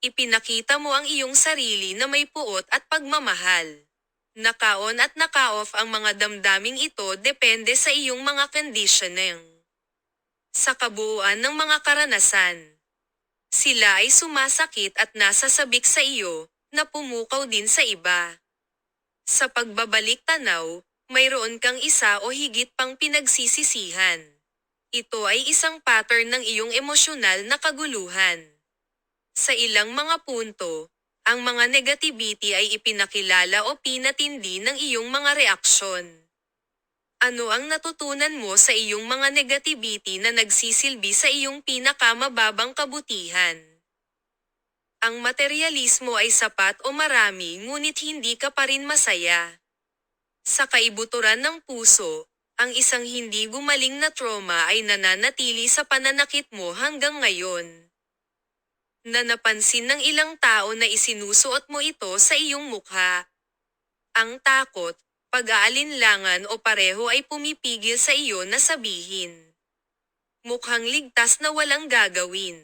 Ipinakita mo ang iyong sarili na may puot at pagmamahal. Naka-on at naka-off ang mga damdaming ito depende sa iyong mga conditioning. Sa kabuuan ng mga karanasan, sila ay sumasakit at nasasabik sa iyo, na pumukaw din sa iba. Sa pagbabalik tanaw, mayroon kang isa o higit pang pinagsisisihan. Ito ay isang pattern ng iyong emosyonal na kaguluhan. Sa ilang mga punto, ang mga negativity ay ipinakilala o pinatindi ng iyong mga reaksyon. Ano ang natutunan mo sa iyong mga negativity na nagsisilbi sa iyong pinakamababang kabutihan? Ang materialismo ay sapat o marami ngunit hindi ka pa rin masaya. Sa kaibuturan ng puso, ang isang hindi gumaling na trauma ay nananatili sa pananakit mo hanggang ngayon. Na napansin ng ilang tao na isinusuot mo ito sa iyong mukha. Ang takot, pag-aalinlangan o pareho ay pumipigil sa iyo na sabihin. Mukhang ligtas na walang gagawin.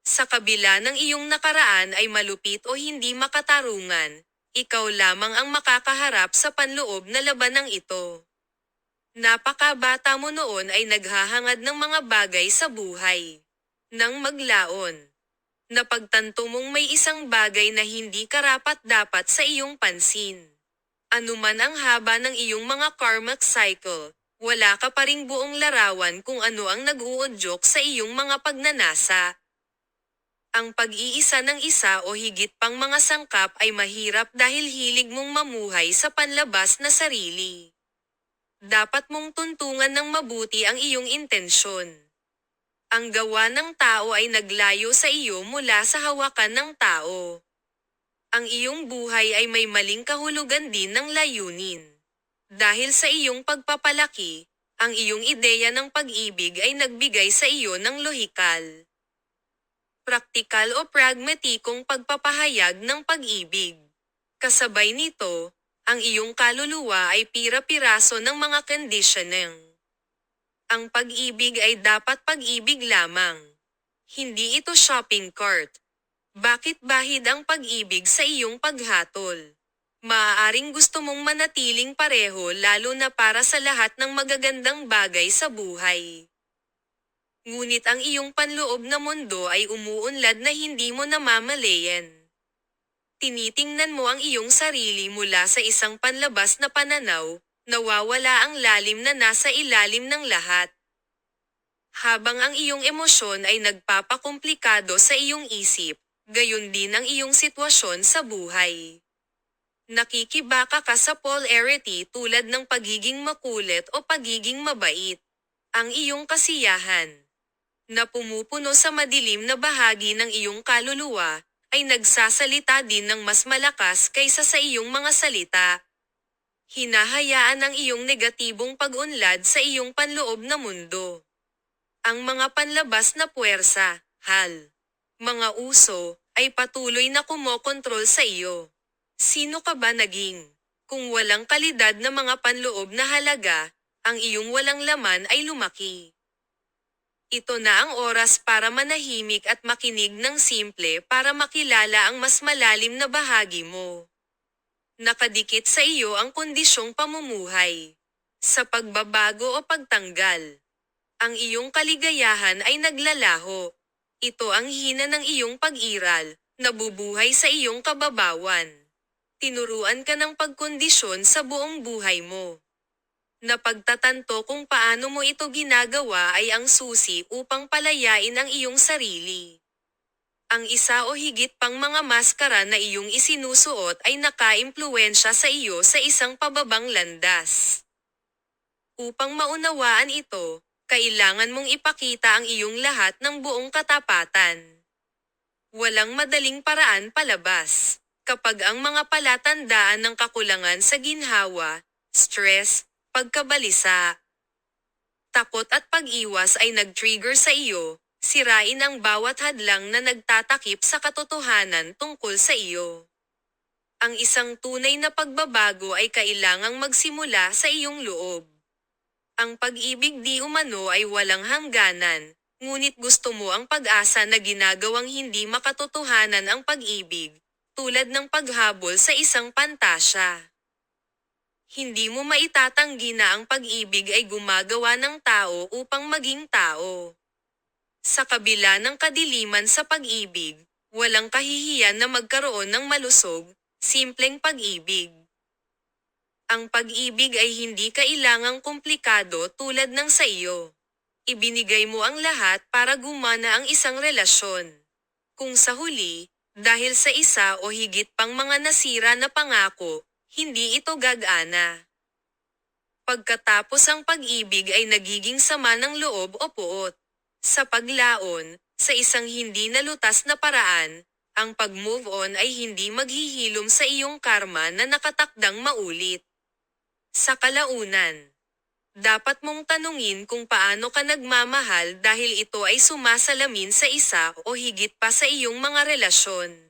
Sa kabila ng iyong nakaraan ay malupit o hindi makatarungan, ikaw lamang ang makakaharap sa panloob na labanang ito. Napakabata mo noon ay naghahangad ng mga bagay sa buhay. Nang maglaon, napagtanto mong may isang bagay na hindi karapat-dapat sa iyong pansin. Anuman ang haba ng iyong mga karmic cycle, wala ka pa ring buong larawan kung ano ang nag-uudyok sa iyong mga pagnanasa. Ang pag-iisa ng isa o higit pang mga sangkap ay mahirap dahil hilig mong mamuhay sa panlabas na sarili. Dapat mong tuntungan ng mabuti ang iyong intensyon. Ang gawa ng tao ay naglayo sa iyo mula sa hawakan ng tao. Ang iyong buhay ay may maling kahulugan din ng layunin. Dahil sa iyong pagpapalaki, ang iyong ideya ng pag-ibig ay nagbigay sa iyo ng lohikal, praktikal o pragmatikong pagpapahayag ng pag-ibig. Kasabay nito, ang iyong kaluluwa ay pira-piraso ng mga conditioning. Ang pag-ibig ay dapat pag-ibig lamang. Hindi ito shopping cart. Bakit bahid ang pag-ibig sa iyong paghatol? Maaaring gusto mong manatiling pareho lalo na para sa lahat ng magagandang bagay sa buhay. Ngunit ang iyong panloob na mundo ay umuunlad na hindi mo namamalayan. Tinitingnan mo ang iyong sarili mula sa isang panlabas na pananaw, nawawala ang lalim na nasa ilalim ng lahat. Habang ang iyong emosyon ay nagpapakomplikado sa iyong isip, gayon din ang iyong sitwasyon sa buhay. Nakikibaka ka sa polarity tulad ng pagiging makulit o pagiging mabait. Ang iyong kasiyahan, na pumupuno sa madilim na bahagi ng iyong kaluluwa, ay nagsasalita din ng mas malakas kaysa sa iyong mga salita. Hinahayaan ang iyong negatibong pag-unlad sa iyong panloob na mundo. Ang mga panlabas na puwersa, mga uso, ay patuloy na kumokontrol sa iyo. Sino ka ba naging? Kung walang kalidad na mga panloob na halaga, ang iyong walang laman ay lumaki. Ito na ang oras para manahimik at makinig ng simple para makilala ang mas malalim na bahagi mo. Nakadikit sa iyo ang kondisyong pamumuhay. Sa pagbabago o pagtanggal, ang iyong kaligayahan ay naglalaho. Ito ang hina ng iyong pag-iral, nabubuhay sa iyong kababawan. Tinuruan ka ng pagkondisyon sa buong buhay mo. Napagtatanto kung paano mo ito ginagawa ay ang susi upang palayain ang iyong sarili. Ang isa o higit pang mga maskara na iyong isinusuot ay nakaimpluwensya sa iyo sa isang pababang landas. Upang maunawaan ito, kailangan mong ipakita ang iyong lahat ng buong katapatan. Walang madaling paraan palabas. Kapag ang mga palatandaan ng kakulangan sa ginhawa, stress, pagkabalisa, takot at pag-iwas ay nag-trigger sa iyo, sirain ang bawat hadlang na nagtatakip sa katotohanan tungkol sa iyo. Ang isang tunay na pagbabago ay kailangang magsimula sa iyong loob. Ang pag-ibig di umano ay walang hangganan, Ngunit gusto mo ang pag-asa na ginagawang hindi makatotohanan ang pag-ibig, tulad ng paghabol sa isang pantasya. Hindi mo maitatanggi na ang pag-ibig ay gumagawa ng tao upang maging tao. Sa kabila ng kadiliman sa pag-ibig, walang kahihiyan na magkaroon ng malusog, simpleng pag-ibig. Ang pag-ibig ay hindi kailangang komplikado tulad ng sa iyo. Ibinigay mo ang lahat para gumana ang isang relasyon. Kung sa huli, dahil sa isa o higit pang mga nasira na pangako, hindi ito gagana. Pagkatapos ang pag-ibig ay nagiging sama ng loob o puot. Sa paglaon, sa isang hindi nalutas na paraan, ang pag-move on ay hindi maghihilom sa iyong karma na nakatakdang maulit. Sa kalaunan, dapat mong tanungin kung paano ka nagmamahal dahil ito ay sumasalamin sa isa o higit pa sa iyong mga relasyon.